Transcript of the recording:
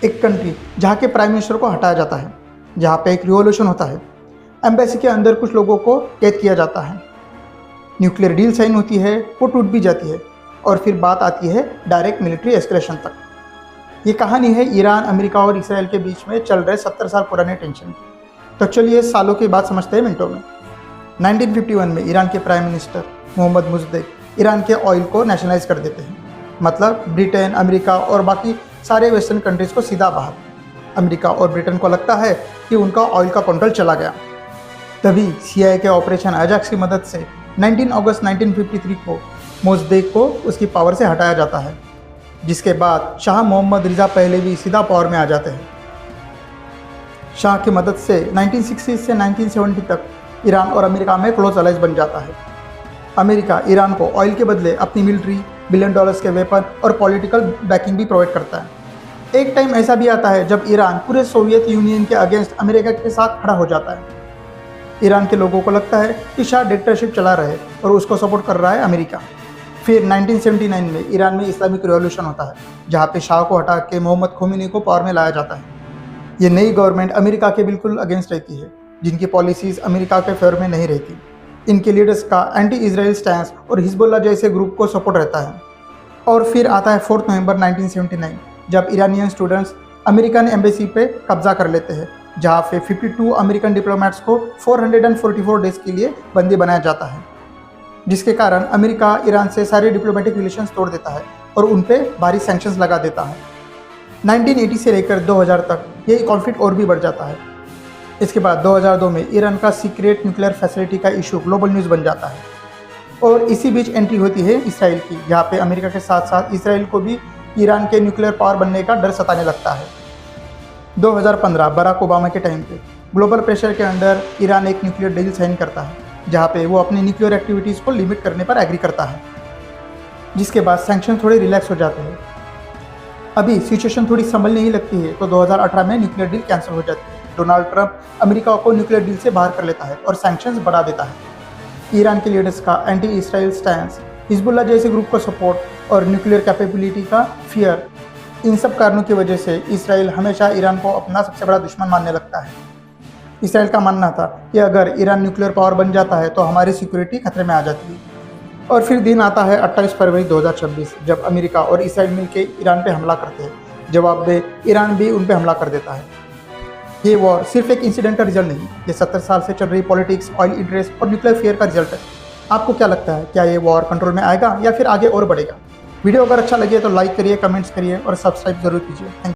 एक कंट्री जहाँ के प्राइम मिनिस्टर को हटाया जाता है, जहाँ पे एक रिवॉल्यूशन होता है, एम्बेसी के अंदर कुछ लोगों को कैद किया जाता है, न्यूक्लियर डील साइन होती है, वो टूट भी जाती है और फिर बात आती है डायरेक्ट मिलिट्री एस्केलेशन तक। ये कहानी है ईरान, अमेरिका और इसराइल के बीच में चल रहे 70 साल पुराने टेंशन की। तो चलिए सालों की बात समझते हैं मिनटों में। 1951 में ईरान के प्राइम मिनिस्टर मोहम्मद मुजद्देक ईरान के ऑयल को नेशनलाइज कर देते हैं, मतलब ब्रिटेन, अमेरिका और बाकी सारे वेस्टर्न कंट्रीज़ को सीधा बाहर। अमेरिका और ब्रिटेन को लगता है कि उनका ऑयल का कंट्रोल चला गया। तभी CIA के ऑपरेशन अजैक्स की मदद से 19 अगस्त 1953 को मुजद्देक को उसकी पावर से हटाया जाता है, जिसके बाद शाह मोहम्मद रिजा पहलेवी सीधा पावर में आ जाते हैं। शाह की मदद से 1960 से 1970 तक ईरान और अमेरिका में क्लोज अलाइज बन जाता है। अमेरिका ईरान को ऑयल के बदले अपनी मिलिट्री, बिलियन डॉलर्स के वेपन और पॉलिटिकल बैकिंग भी प्रोवाइड करता है। एक टाइम ऐसा भी आता है जब ईरान पूरे सोवियत यूनियन के अगेंस्ट अमेरिका के साथ खड़ा हो जाता है। ईरान के लोगों को लगता है कि शाह डिक्टेटरशिप चला रहा है और उसको सपोर्ट कर रहा है अमेरिका। फिर 1979 में ईरान में इस्लामिक रिवॉल्यूशन होता है, जहाँ पे शाह को हटा के मोहम्मद खोमेनी को पावर में लाया जाता है। ये नई गवर्नमेंट अमेरिका के बिल्कुल अगेंस्ट रहती है, जिनकी पॉलिसीज़ अमेरिका के फेवर में नहीं रहती। इनके लीडर्स का एंटी इजराइल स्टैंस और हिजबुल्लाह जैसे ग्रुप को सपोर्ट रहता है। और फिर आता है 4 नवंबर 1979, जब ईरानियन स्टूडेंट्स अमेरिकन एम्बेसी पे कब्जा कर लेते हैं, जहाँ पे 52 अमेरिकन डिप्लोमेट्स को 444 डेज के लिए बंदी बनाया जाता है, जिसके कारण अमेरिका ईरान से सारे डिप्लोमेटिक रिलेशंस तोड़ देता है और उन पे भारी सैंक्शंस लगा देता है। 1980 से लेकर 2000 तक ये कॉन्फ्लिक्ट और भी बढ़ जाता है। इसके बाद 2002 में ईरान का सीक्रेट न्यूक्लियर फैसिलिटी का इशू ग्लोबल न्यूज़ बन जाता है। और इसी बीच एंट्री होती है इसराइल की, जहाँ पे अमेरिका के साथ साथ इसराइल को भी ईरान के न्यूक्लियर पावर बनने का डर सताने लगता है। 2015 बराक ओबामा के टाइम पे ग्लोबल प्रेशर के अंडर ईरान एक न्यूक्लियर डील साइन करता है, जहाँ पे वो अपनी न्यूक्लियर एक्टिविटीज़ को लिमिट करने पर एग्री करता है, जिसके बाद सैंक्शन थोड़े रिलैक्स हो जाते हैं। अभी सिचुएशन थोड़ी संभलने ही लगती है तो 2018 में न्यूक्लियर डील कैंसिल हो जाती है। डोनाल्ड ट्रंप अमेरिका को न्यूक्लियर डील से बाहर कर लेता है और सैंक्शंस बढ़ा देता है। ईरान के लीडर्स का एंटी इसराइल स्टैंस, हिजबुल्लाह जैसे ग्रुप को सपोर्ट और न्यूक्लियर कैपेबिलिटी का फियर, इन सब कारणों की वजह से इसराइल हमेशा ईरान को अपना सबसे बड़ा दुश्मन मानने लगता है। इसराइल का मानना था कि अगर ईरान न्यूक्लियर पावर बन जाता है तो हमारी सिक्योरिटी खतरे में आ जाती है। और फिर दिन आता है 28 फरवरी 2026, जब अमेरिका और इसराइल मिलकर ईरान पे हमला करते हैं। जवाब दे ईरान भी उन पे हमला कर देता है। ये वॉर सिर्फ एक इंसिडेंट का रिजल्ट नहीं, ये 70 साल से चल रही पॉलिटिक्स, ऑयल इंटरेस्ट और न्यूक्लियर फियर का रिजल्ट है। आपको क्या लगता है, क्या ये वॉर कंट्रोल में आएगा या फिर आगे और बढ़ेगा? वीडियो अगर अच्छा लगे तो लाइक करिए, कमेंट्स करिए और सब्सक्राइब जरूर कीजिए। Thank you.